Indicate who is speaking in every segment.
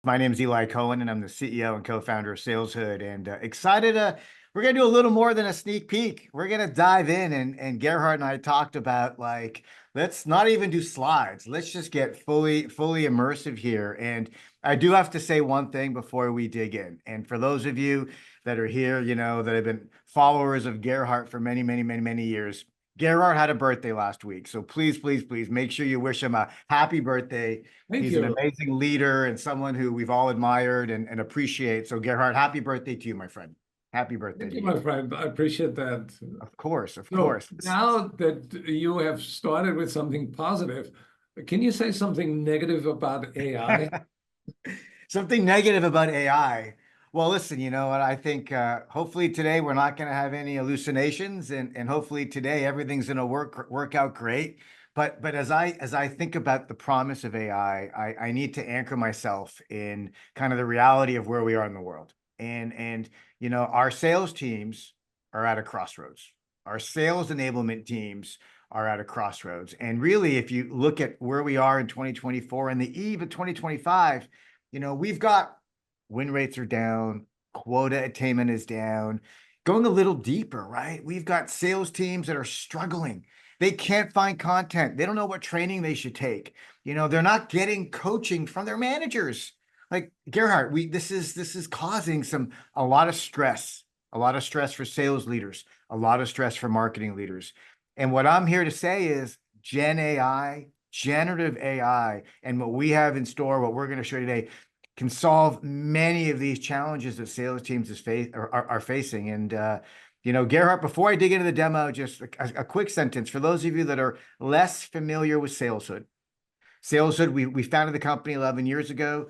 Speaker 1: My name is Elay Cohen, and I'm the CEO and co-founder of SalesHood. And excited we're gonna do a little more than a sneak peek. We're gonna dive in, and Gerhard and I talked about, like, let's not even do slides. Let's just get fully immersive here. And I do have to say one thing before we dig in. And for those of you that are here, that have been followers of Gerhard for many years. Gerhard had a birthday last week, so please, make sure you wish him a happy birthday.
Speaker 2: Thank
Speaker 1: He's an
Speaker 2: you.
Speaker 1: amazing leader and someone who we've all admired and appreciate. So Gerhard, happy birthday to you, my friend. Happy birthday
Speaker 2: Thank
Speaker 1: to
Speaker 2: you,
Speaker 1: you.
Speaker 2: my friend. I appreciate that.
Speaker 1: Of course, of
Speaker 2: So
Speaker 1: course.
Speaker 2: now that you have started with something positive, can you say something negative about AI?
Speaker 1: Something negative about AI. Well, listen, you know what? I think hopefully today we're not going to have any hallucinations, and hopefully today everything's going to work out great. But as I think about the promise of AI, I need to anchor myself in kind of the reality of where we are in the world. And our sales teams are at a crossroads. Our sales enablement teams are at a crossroads. And really, if you look at where we are in 2024 and the eve of 2025, we've got win rates are down, quota attainment is down. Going a little deeper, right? We've got sales teams that are struggling. They can't find content. They don't know what training they should take. They're not getting coaching from their managers. Like Gerhard, this is causing a lot of stress, for sales leaders, a lot of stress for marketing leaders. And what I'm here to say is Gen AI, generative AI, and what we have in store, what we're going to show you today, can solve many of these challenges that sales teams are facing. And Gerhard, before I dig into the demo, just a quick sentence for those of you that are less familiar with SalesHood. SalesHood, we founded the company 11 years ago,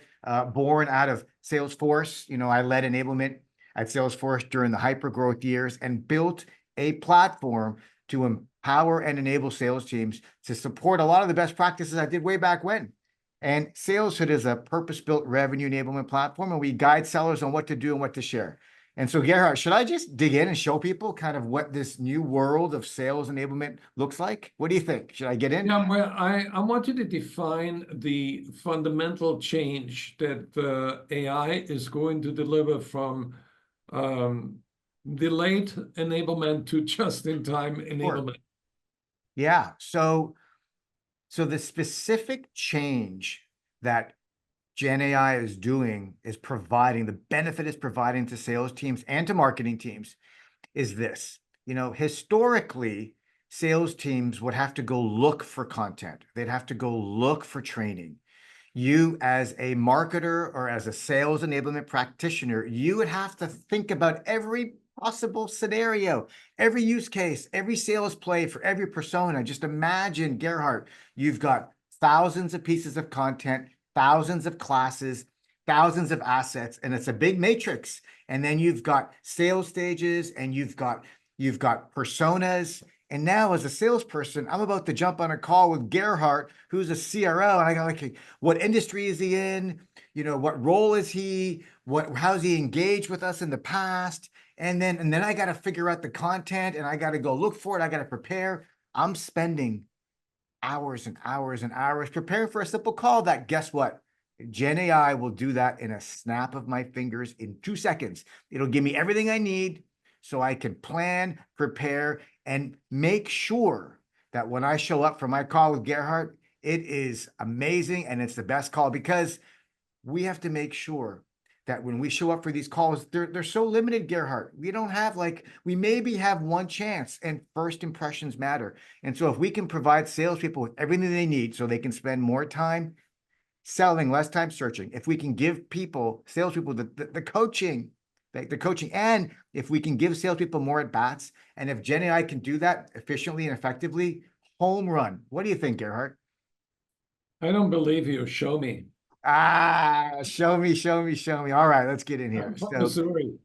Speaker 1: born out of Salesforce. I led enablement at Salesforce during the hyper-growth years and built a platform to empower and enable sales teams to support a lot of the best practices I did way back when. And SalesHood is a purpose-built revenue enablement platform, and we guide sellers on what to do and what to share. And so, Gerhard, should I just dig in and show people kind of what this new world of sales enablement looks like? What do you think? Should I get in?
Speaker 2: Yeah, well, I want you to define the fundamental change that AI is going to deliver from delayed enablement to just-in-time
Speaker 1: Sure.
Speaker 2: enablement.
Speaker 1: Yeah. So the specific change that Gen AI is doing is providing, the benefit is providing to sales teams and to marketing teams is this. Historically, sales teams would have to go look for content. They'd have to go look for training. You, as a marketer or as a sales enablement practitioner, you would have to think about every possible scenario, every use case, every sales play for every persona. Just imagine, Gerhard, you've got thousands of pieces of content, thousands of classes, thousands of assets, and it's a big matrix. And then you've got sales stages, and you've got personas. And now, as a salesperson, I'm about to jump on a call with Gerhard, who's a CRO, and I got, like, what industry is he in? What role is he? How's he engaged with us in the past? And then I got to figure out the content, and I got to go look for it. I got to prepare. I'm spending hours and hours and hours preparing for a simple call that, guess what? Gen AI will do that in a snap of my fingers in 2 seconds. It'll give me everything I need so I can plan, prepare, and make sure that when I show up for my call with Gerhard, it is amazing and it's the best call, because we have to make sure that when we show up for these calls, they're so limited, Gerhard. We don't have, we maybe have one chance, and first impressions matter. And so if we can provide salespeople with everything they need so they can spend more time selling, less time searching, if we can give salespeople the coaching, and if we can give salespeople more at bats, and if Gen AI can do that efficiently and effectively, home run. What do you think, Gerhard?
Speaker 2: I don't believe you. Show me.
Speaker 1: Show me. All right, let's get in here.
Speaker 2: I'm from Missouri.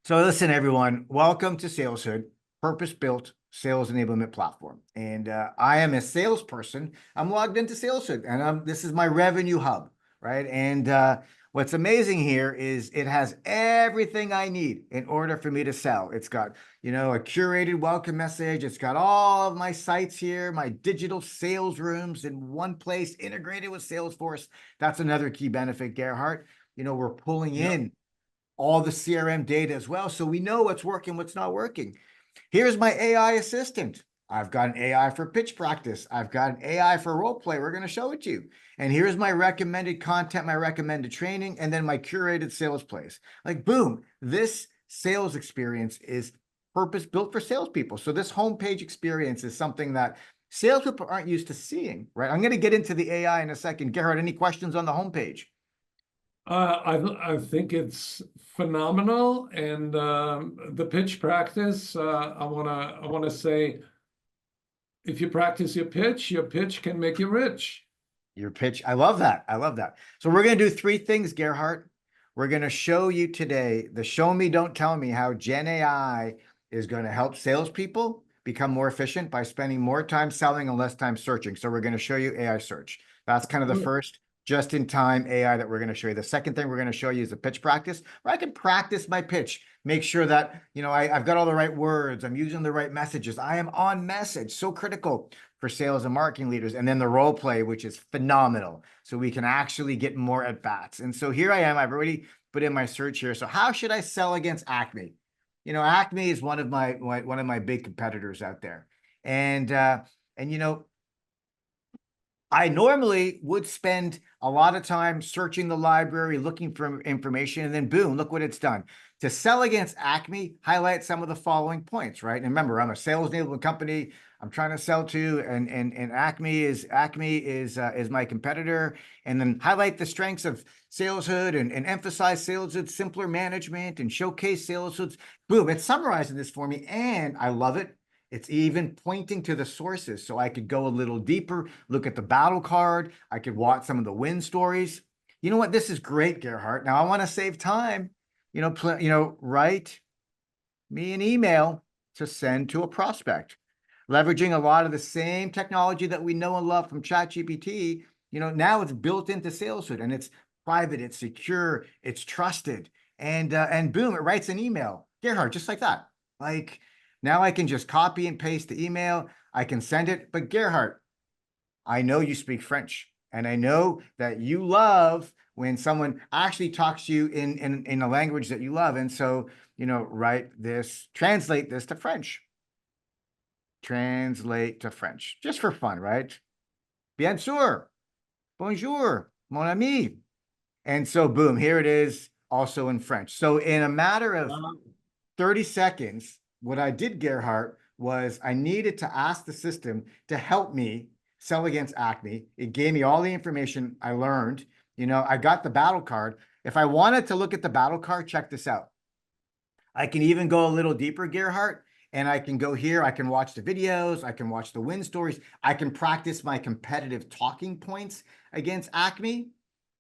Speaker 1: So listen, everyone, welcome to SalesHood, purpose-built sales enablement platform. And I am a salesperson. I'm logged into SalesHood, and this is my revenue hub, right? And what's amazing here is it has everything I need in order for me to sell. It's got, you know, a curated welcome message. It's got all of my sites here, my digital sales rooms in one place, integrated with Salesforce. That's another key benefit, Gerhardt. You know, we're pulling in all the CRM data as well, so we know what's working, what's not working. Here's my AI assistant. I've got an AI for pitch practice. I've got an AI for role play. We're going to show it to you. And here's my recommended content, my recommended training, and then my curated sales plays. Like, boom, this sales experience is purpose built for salespeople. So this homepage experience is something that salespeople aren't used to seeing, right? I'm going to get into the AI in a second. Gerhard, any questions on the homepage?
Speaker 2: I think it's phenomenal, and the pitch practice. I wanna say, if you practice your pitch can make you rich.
Speaker 1: Your pitch. I love that. I love that. So we're going to do three things, Gerhardt. We're going to show you today the show me, don't tell me how Gen AI is going to help salespeople become more efficient by spending more time selling and less time searching. So we're going to show you AI search. That's kind of the first just-in-time AI that we're going to show you. The second thing we're going to show you is a pitch practice, where I can practice my pitch, make sure that, you know, I've got all the right words, I'm using the right messages, I am on message. So critical for sales and marketing leaders. And then the role play, which is phenomenal. So we can actually get more at bats. And so here I am. I've already put in my search here. So how should I sell against Acme? You know, Acme is one of my big competitors out there. And you know, I normally would spend a lot of time searching the library, looking for information, and then boom, look what it's done. To sell against Acme, highlight some of the following points, right? And remember, I'm a sales enablement company. I'm trying to sell to, and Acme is my competitor. And then highlight the strengths of SalesHood and emphasize SalesHood's simpler management and showcase SalesHood's. Boom, it's summarizing this for me, and I love it. It's even pointing to the sources, so I could go a little deeper, look at the battle card. I could watch some of the win stories. You know what? This is great, Gerhardt. Now I want to save time. You know, write me an email to send to a prospect, leveraging a lot of the same technology that we know and love from ChatGPT. You know, now it's built into SalesHood, and it's private, it's secure, it's trusted, and boom, it writes an email, Gerhardt, just like that. Like, now I can just copy and paste the email. I can send it. But Gerhardt, I know you speak French, and I know that you love when someone actually talks to you in a language that you love. And so, you know, translate this to French. Translate to French, just for fun, right? Bien sûr. Bonjour, mon ami. And so, boom, here it is, also in French. So in a matter of 30 seconds, what I did, Gerhardt, was I needed to ask the system to help me sell against Acme. It gave me all the information I learned. You know, I got the battle card. If I wanted to look at the battle card, check this out. I can even go a little deeper, Gerhardt, and I can go here. I can watch the videos. I can watch the win stories. I can practice my competitive talking points against Acme,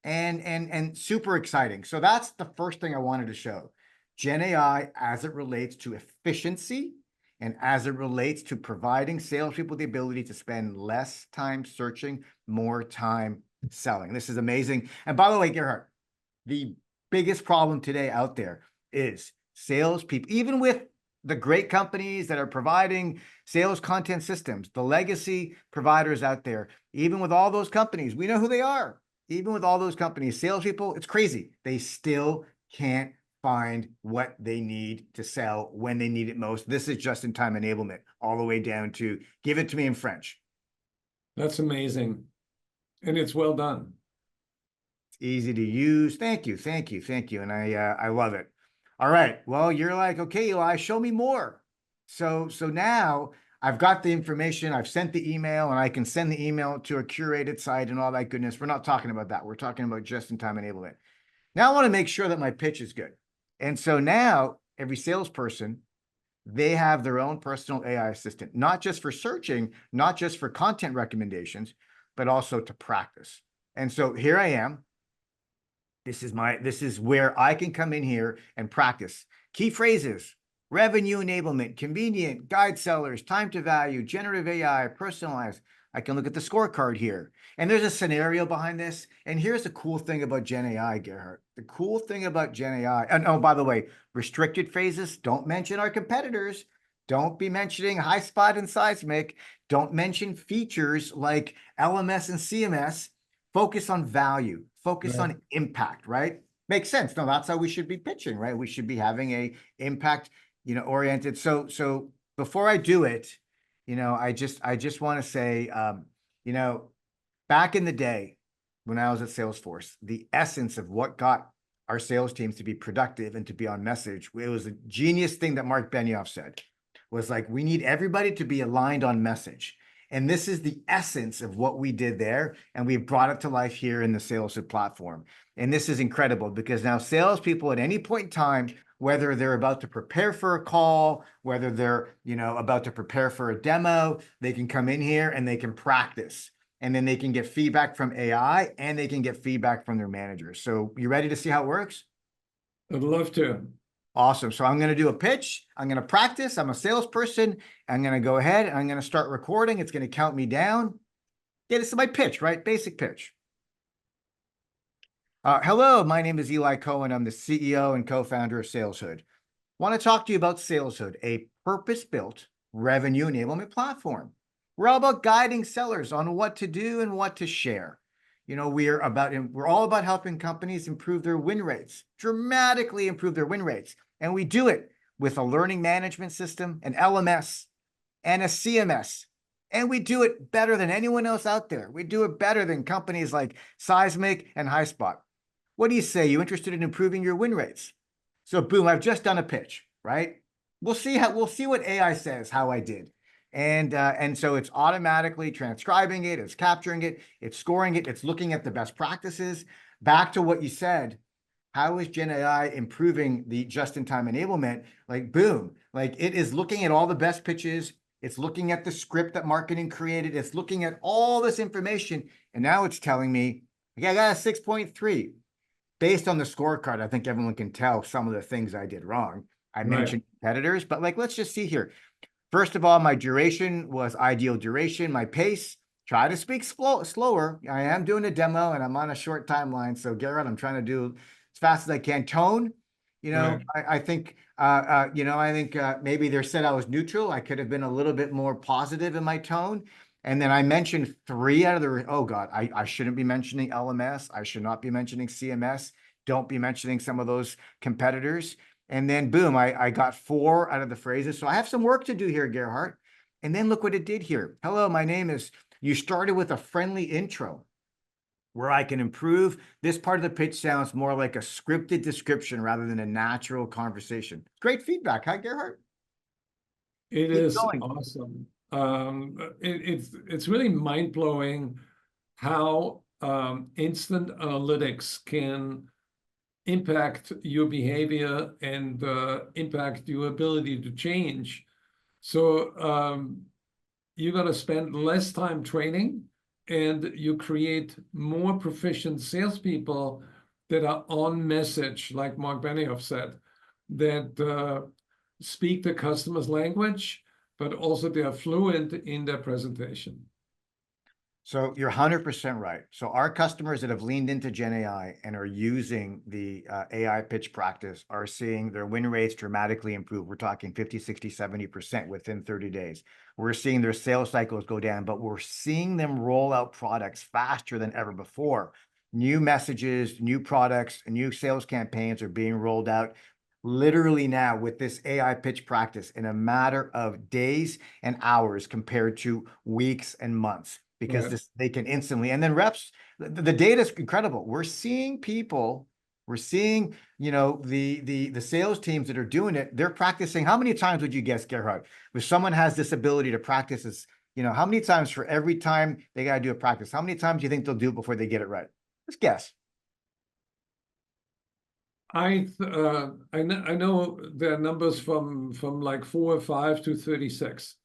Speaker 1: and super exciting. So that's the first thing I wanted to show. Gen AI as it relates to efficiency and as it relates to providing salespeople the ability to spend less time searching, more time selling. This is amazing. And by the way, Gerhardt, the biggest problem today out there is salespeople, even with the great companies that are providing sales content systems, the legacy providers out there, even with all those companies, we know who they are. Even with all those companies, salespeople, it's crazy. They still can't find what they need to sell when they need it most. This is just-in-time enablement, all the way down to give it to me in French.
Speaker 2: That's amazing. And it's well done.
Speaker 1: It's easy to use. Thank you, thank you, thank you. And I love it. All right. Well, you're like, okay, Eli, show me more. So now I've got the information. I've sent the email, and I can send the email to a curated site and all that goodness. We're not talking about that. We're talking about just-in-time enablement. Now I want to make sure that my pitch is good. And so now every salesperson, they have their own personal AI assistant, not just for searching, not just for content recommendations, but also to practice. And so here I am. This is where I can come in here and practice. Key phrases: revenue enablement, convenient, guide sellers, time to value, generative AI, personalized. I can look at the scorecard here. And there's a scenario behind this. And here's the cool thing about Gen AI, Gerhard. The cool thing about Gen AI, and oh, by the way, restricted phrases, don't mention our competitors. Don't be mentioning HighSpot and Seismic. Don't mention features like LMS and CMS. Focus on value, focus
Speaker 2: Right.
Speaker 1: on impact, right? Makes sense. No, that's how we should be pitching, right? We should be having a impact, oriented. So before I do it, I just want to say, back in the day when I was at Salesforce, the essence of what got our sales teams to be productive and to be on message, it was a genius thing that Mark Benioff said, was like, we need everybody to be aligned on message. And this is the essence of what we did there. And we've brought it to life here in the SalesHood platform. And this is incredible because now salespeople at any point in time, whether they're about to prepare for a call, whether they're, about to prepare for a demo, they can come in here and they can practice. And then they can get feedback from AI and they can get feedback from their managers. So you ready to see how it works?
Speaker 2: I'd love to.
Speaker 1: Awesome. So I'm going to do a pitch. I'm going to practice. I'm a salesperson. I'm going to go ahead and I'm going to start recording. It's going to count me down. Yeah, this is my pitch, right? Basic pitch. Hello, my name is Elay Cohen. I'm the CEO and co-founder of SalesHood. Want to talk to you about SalesHood, a purpose-built revenue enablement platform. We're all about guiding sellers on what to do and what to share. We're all about helping companies improve their win rates, dramatically improve their win rates. And we do it with a learning management system, an LMS, and a CMS. And we do it better than anyone else out there. We do it better than companies like Seismic and HighSpot. What do you say? You interested in improving your win rates? So boom, I've just done a pitch, right? We'll see what AI says, how I did. And so it's automatically transcribing it, it's capturing it, it's scoring it, it's looking at the best practices. Back to what you said, how is Gen AI improving the just-in-time enablement? Like, boom, like it is looking at all the best pitches. It's looking at the script that marketing created. It's looking at all this information. And now it's telling me, okay, I got a 6.3. Based on the scorecard, I think everyone can tell some of the things I did wrong. I mentioned competitors, but let's just see here. First of all, my duration was ideal duration. My pace, try to speak slower. I am doing a demo and I'm on a short timeline. So Garrett, I'm trying to do as fast as I can. Tone, I think, maybe they said I was neutral. I could have been a little bit more positive in my tone. And then I mentioned 3 out of the, oh God, I shouldn't be mentioning LMS. I should not be mentioning CMS. Don't be mentioning some of those competitors. And then boom, I got 4 out of the phrases. So I have some work to do here, Gerhard. And then look what it did here. Hello, my name is, you started with a friendly intro where I can improve. This part of the pitch sounds more like a scripted description rather than a natural conversation. Great feedback, huh, Gerhard?
Speaker 2: It
Speaker 1: Keep
Speaker 2: is
Speaker 1: going.
Speaker 2: awesome. It's really mind-blowing how instant analytics can impact your behavior and impact your ability to change. So you're going to spend less time training and you create more proficient salespeople that are on message, like Mark Benioff said, that speak the customer's language, but also they are fluent in their presentation.
Speaker 1: So you're 100% right. So our customers that have leaned into Gen AI and are using the AI pitch practice are seeing their win rates dramatically improve. We're talking 50, 60, 70% within 30 days. We're seeing their sales cycles go down, but we're seeing them roll out products faster than ever before. New messages, new products, new sales campaigns are being rolled out literally now with this AI pitch practice in a matter of days and hours compared to weeks and months. Because they can instantly, and then reps, the data is incredible. We're seeing people, the sales teams that are doing it, they're practicing. How many times would you guess, Gerhard, if someone has this ability to practice this, how many times for every time they got to do a practice, how many times do you think they'll do it before they get it right? Let's guess.
Speaker 2: I know there are numbers from like 4 or 5 to 36.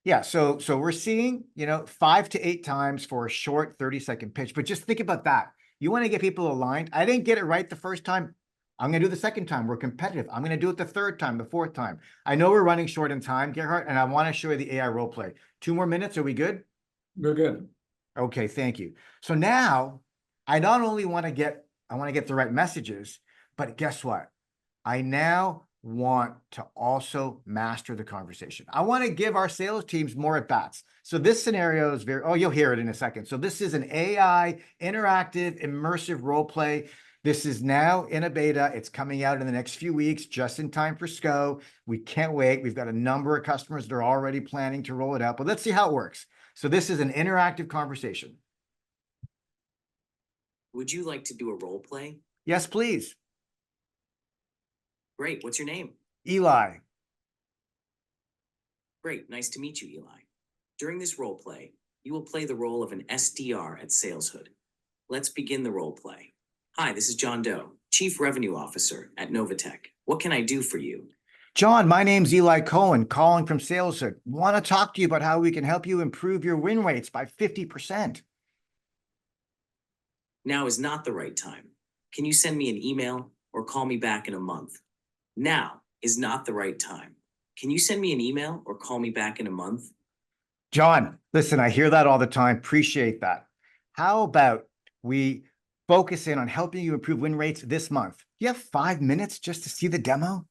Speaker 1: Yeah, so we're seeing, 5 to 8 times for a short 30-second pitch. But just think about that. You want to get people aligned. I didn't get it right the first time. I'm going to do the second time. We're competitive. I'm going to do it the third time, the fourth time. I know we're running short in time, Gerhard, and I want to show you the AI role play. 2 more minutes. Are we good?
Speaker 2: We're good.
Speaker 1: Okay, thank you. So now I not only want to get the right messages, but guess what? I now want to also master the conversation. I want to give our sales teams more at bats. So this scenario is you'll hear it in a second. So this is an AI interactive immersive role play. This is now in a beta. It's coming out in the next few weeks, just in time for SCO. We can't wait. We've got a number of customers that are already planning to roll it out, but let's see how it works. So this is an interactive conversation.
Speaker 3: Would you like to do a role play?
Speaker 1: Yes, please.
Speaker 3: Great. What's your name?
Speaker 1: Eli.
Speaker 3: Great. Nice to meet you, Eli. During this role play, you will play the role of an SDR at SalesHood. Let's begin the role play. Hi, this is John Doe, Chief Revenue Officer at Novatech. What can I do for you?
Speaker 1: John, my name's Elay Cohen, calling from SalesHood. Want to talk to you about how we can help you improve your win rates by 50%.
Speaker 3: Now is not the right time. Can you send me an email or call me back in a month? Now is not the right time. Can you send me an email or call me back in a month?
Speaker 1: John, listen, I hear that all the time. Appreciate that. How about we focus in on helping you improve win rates this month? Do you have 5 minutes just to see the demo?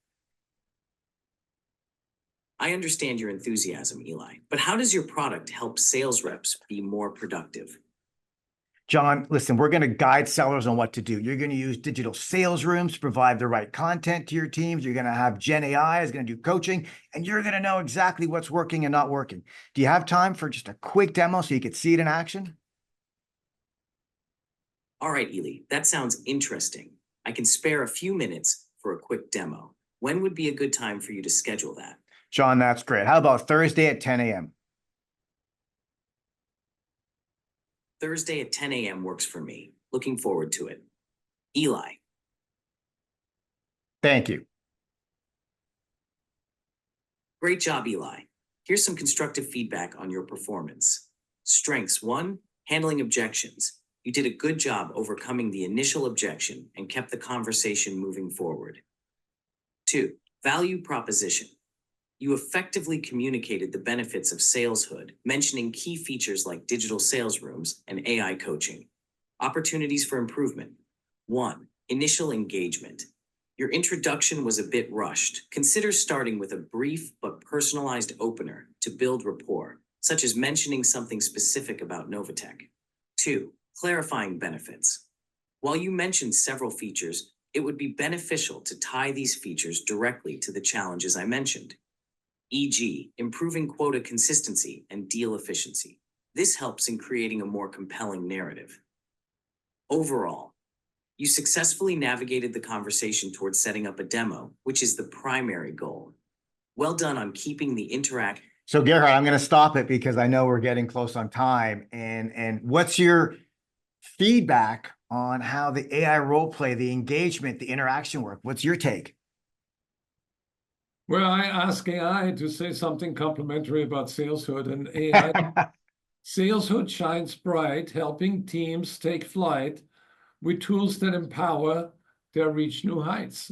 Speaker 3: I understand your enthusiasm, Eli, but how does your product help sales reps be more productive?
Speaker 1: John, listen, we're going to guide sellers on what to do. You're going to use digital sales rooms to provide the right content to your teams. You're going to have GenAI is going to do coaching, and you're going to know exactly what's working and not working. Do you have time for just a quick demo so you could see it in action?
Speaker 3: All right, Eli, that sounds interesting. I can spare a few minutes for a quick demo. When would be a good time for you to schedule that?
Speaker 1: John, that's great. How about Thursday at 10 a.m.?
Speaker 3: Thursday at 10 a.m. works for me. Looking forward to it. Eli.
Speaker 1: Thank you.
Speaker 3: Great job, Eli. Here's some constructive feedback on your performance. Strengths: 1, handling objections. You did a good job overcoming the initial objection and kept the conversation moving forward. 2, value proposition. You effectively communicated the benefits of SalesHood, mentioning key features like digital sales rooms and AI coaching. Opportunities for improvement. 1, initial engagement. Your introduction was a bit rushed. Consider starting with a brief but personalized opener to build rapport, such as mentioning something specific about Novatech. 2, clarifying benefits. While you mentioned several features, it would be beneficial to tie these features directly to the challenges I mentioned, e.g., improving quota consistency and deal efficiency. This helps in creating a more compelling narrative. Overall, you successfully navigated the conversation towards setting up a demo, which is the primary goal. Well done on keeping the interact.
Speaker 1: So Gerhard, I'm going to stop it because I know we're getting close on time. And what's your feedback on how the AI role play, the engagement, the interaction work? What's your take?
Speaker 2: Well, I asked AI to say something complimentary about SalesHood, and AI SalesHood shines bright, helping teams take flight with tools that empower their reach new heights.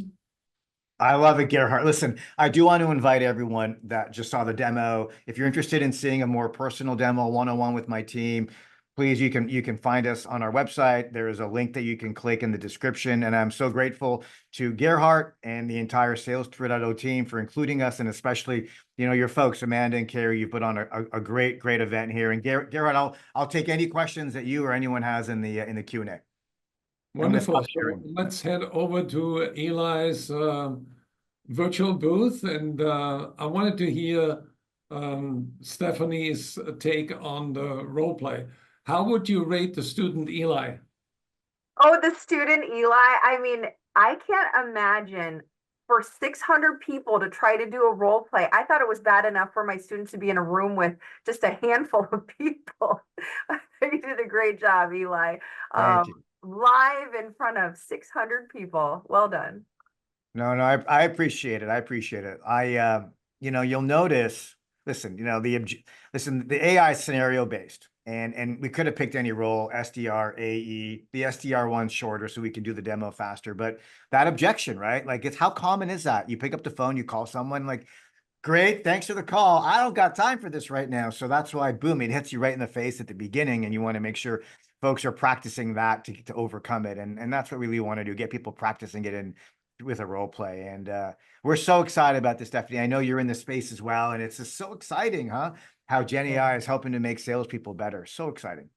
Speaker 1: I love it, Gerhard. Listen, I do want to invite everyone that just saw the demo. If you're interested in seeing a more personal demo, one-on-one with my team, please, you can find us on our website. There is a link that you can click in the description. And I'm so grateful to Gerhard and the entire Sales 3.0 team for including us, and especially, your folks, Amanda and Carrie. You put on a great event here. And Gerhard, I'll take any questions that you or anyone has in the Q&A.
Speaker 2: Wonderful. Let's head over to Eli's virtual booth, and I wanted to hear Stephanie's take on the role play. How would you rate the student Eli?
Speaker 4: Oh, the student Eli. I mean, I can't imagine for 600 people to try to do a role play. I thought it was bad enough for my students to be in a room with just a handful of people. You did a great job, Eli.
Speaker 1: Thank you.
Speaker 4: Live in front of 600 people. Well done.
Speaker 1: No, I appreciate it. I appreciate it. You'll notice, listen, the AI is scenario based, and we could have picked any role, SDR, AE. The SDR one's shorter, so we can do the demo faster. But that objection, right? Like, how common is that? You pick up the phone, you call someone, like, Great. Thanks for the call. I don't got time for this right now. So that's why, boom, it hits you right in the face at the beginning. And you want to make sure folks are practicing that to overcome it. And that's what we really want to do, get people practicing it in with a role play. And we're so excited about this, Stephanie. I know you're in the space as well. And it's just so exciting, huh? How GenAI is helping to make salespeople better. So exciting.